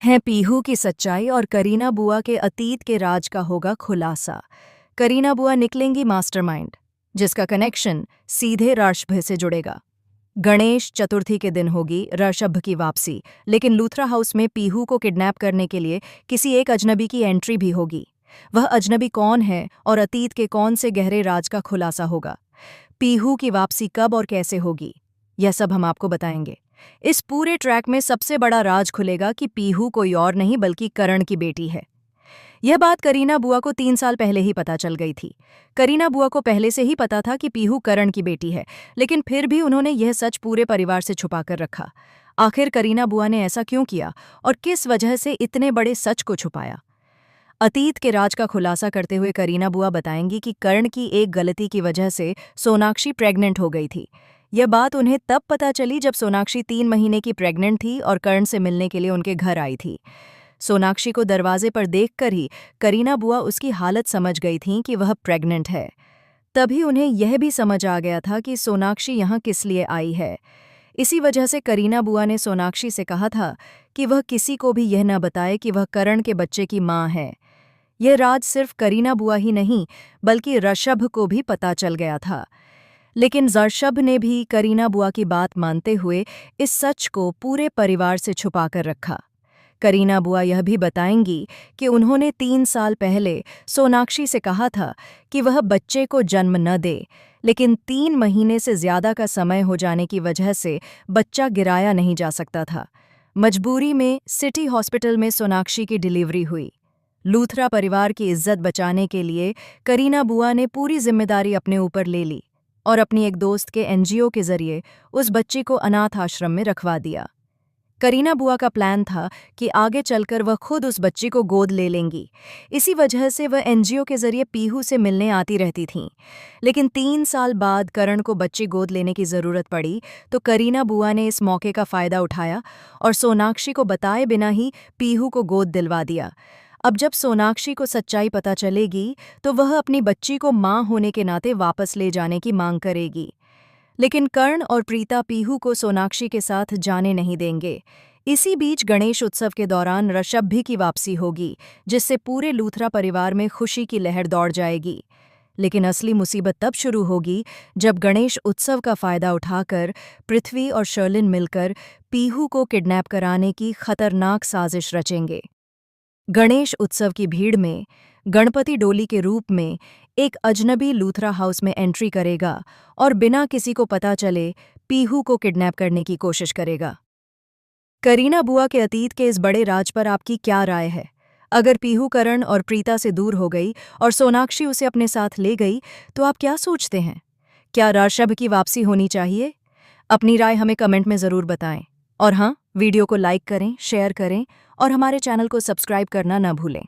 है पीहू की सच्चाई और करीना बुआ के अतीत के राज का होगा खुलासा। करीना बुआ निकलेंगी मास्टरमाइंड, जिसका कनेक्शन सीधे ऋषभ से जुड़ेगा। गणेश चतुर्थी के दिन होगी ऋषभ की वापसी, लेकिन लूथरा हाउस में पीहू को किडनैप करने के लिए किसी एक अजनबी की एंट्री भी होगी। वह अजनबी कौन है और अतीत के कौन से गहरे राज का खुलासा होगा? पीहू की वापसी कब और कैसे होगी, यह सब हम आपको बताएंगे। इस पूरे ट्रैक में सबसे बड़ा राज खुलेगा कि पीहू कोई और नहीं बल्कि करण की बेटी है। यह बात करीना बुआ को 3 साल पहले ही पता चल गई थी। करीना बुआ को पहले से ही पता था कि पीहू करण की बेटी है, लेकिन फिर भी उन्होंने यह सच पूरे परिवार से छुपा कर रखा। आखिर करीना बुआ ने ऐसा क्यों किया और किस वजह से इतने बड़े सच को छुपाया? अतीत के राज का खुलासा करते हुए करीना बुआ बताएंगी कि कर्ण की एक गलती की वजह से सोनाक्षी प्रेग्नेंट हो गई थी। यह बात उन्हें तब पता चली जब सोनाक्षी 3 महीने की प्रेग्नेंट थी और कर्ण से मिलने के लिए उनके घर आई थी। सोनाक्षी को दरवाजे पर देखकर ही करीना बुआ उसकी हालत समझ गई थीं कि वह प्रेग्नेंट है। तभी उन्हें यह भी समझ आ गया था कि सोनाक्षी यहाँ किस लिए आई है। इसी वजह से करीना बुआ ने सोनाक्षी से कहा था कि वह किसी को भी यह न बताए कि वह करण के बच्चे की माँ है। यह राज सिर्फ करीना बुआ ही नहीं बल्कि ऋषभ को भी पता चल गया था। लेकिन ऋषभ ने भी करीना बुआ की बात मानते हुए इस सच को पूरे परिवार से छुपा कर रखा। करीना बुआ यह भी बताएंगी कि उन्होंने 3 साल पहले सोनाक्षी से कहा था कि वह बच्चे को जन्म न दे, लेकिन 3 महीने से ज्यादा का समय हो जाने की वजह से बच्चा गिराया नहीं जा सकता था। मजबूरी में सिटी हॉस्पिटल में सोनाक्षी की डिलीवरी हुई। लूथरा परिवार की इज्जत बचाने के लिए करीना बुआ ने पूरी जिम्मेदारी अपने ऊपर ले ली और अपनी एक दोस्त के एनजीओ के जरिए उस बच्ची को अनाथ आश्रम में रखवा दिया। करीना बुआ का प्लान था कि आगे चलकर वह खुद उस बच्ची को गोद ले लेंगी। इसी वजह से वह एनजीओ के जरिए पीहू से मिलने आती रहती थीं। लेकिन 3 साल बाद करण को बच्ची गोद लेने की जरूरत पड़ी, तो करीना बुआ ने इस मौके का फायदा उठाया और सोनाक्षी को बताए बिना ही पीहू को गोद दिलवा दिया। अब जब सोनाक्षी को सच्चाई पता चलेगी तो वह अपनी बच्ची को मां होने के नाते वापस ले जाने की मांग करेगी। लेकिन कर्ण और प्रीता पीहू को सोनाक्षी के साथ जाने नहीं देंगे। इसी बीच गणेश उत्सव के दौरान ऋषभ भी की वापसी होगी, जिससे पूरे लूथरा परिवार में खुशी की लहर दौड़ जाएगी। लेकिन असली मुसीबत तब शुरू होगी जब गणेश उत्सव का फायदा उठाकर पृथ्वी और शर्लिन मिलकर पीहू को किडनैप कराने की खतरनाक साजिश रचेंगे। गणेश उत्सव की भीड़ में गणपति डोली के रूप में एक अजनबी लूथरा हाउस में एंट्री करेगा और बिना किसी को पता चले पीहू को किडनैप करने की कोशिश करेगा। करीना बुआ के अतीत के इस बड़े राज पर आपकी क्या राय है? अगर पीहू करण और प्रीता से दूर हो गई और सोनाक्षी उसे अपने साथ ले गई तो आप क्या सोचते हैं? क्या ऋषभ की वापसी होनी चाहिए? अपनी राय हमें कमेंट में ज़रूर बताएं। और हाँ, वीडियो को लाइक करें, शेयर करें और हमारे चैनल को सब्सक्राइब करना न भूलें।